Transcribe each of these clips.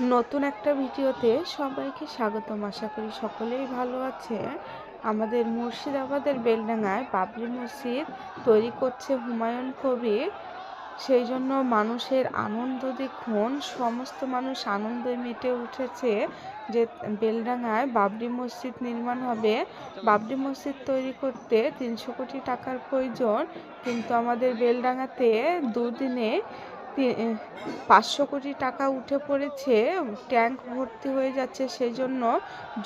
নতুন একটা ভিডিওতে সবাইকে স্বাগতম। আশা করি সকলেই ভালো আছে। আমাদের মুর্শিদাবাদের বেলডাঙায় বাবরি মসজিদ তৈরি করছে হুমায়ুন কবির। সেই জন্য মানুষের আনন্দ দেখুন, সমস্ত মানুষ আনন্দে মেতে উঠেছে যে বেলডাঙায় বাবরি মসজিদ নির্মাণ হবে। বাবরি মসজিদ তৈরি করতে 300 কোটি টাকার প্রয়োজন, কিন্তু আমাদের বেলডাঙাতে দুদিনে 500 কোটি টাকা উঠে পড়েছে। ট্যাঙ্ক ভর্তি হয়ে যাচ্ছে, সেই জন্য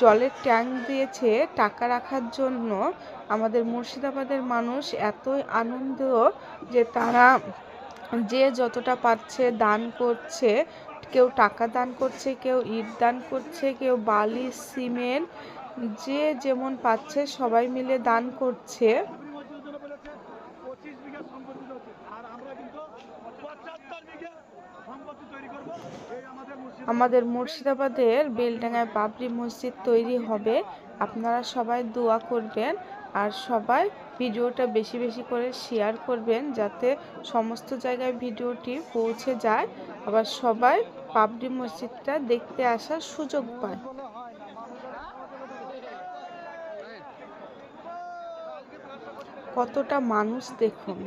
জলের ট্যাঙ্ক দিয়েছে টাকা রাখার জন্য। আমাদের মুর্শিদাবাদের মানুষ এতই আনন্দ যে তারা যে যতটা পারছে দান করছে। কেউ টাকা দান করছে, কেউ ইট দান করছে, কেউ বালি সিমেন্ট, যে যেমন পাচ্ছে সবাই মিলে দান করছে। আমাদের মুর্শিদাবাদের বেলডাঙায় বাবরি মসজিদ তৈরি হবে। আপনারা সবাই দোয়া করবেন আর সবাই ভিডিওটা বেশি বেশি করে শেয়ার করবেন, যাতে সমস্ত জায়গায় ভিডিওটি পৌঁছে যায়, আবার সবাই বাবরি মসজিদটা দেখতে আসার সুযোগ পায়। কতটা মানুষ দেখুন।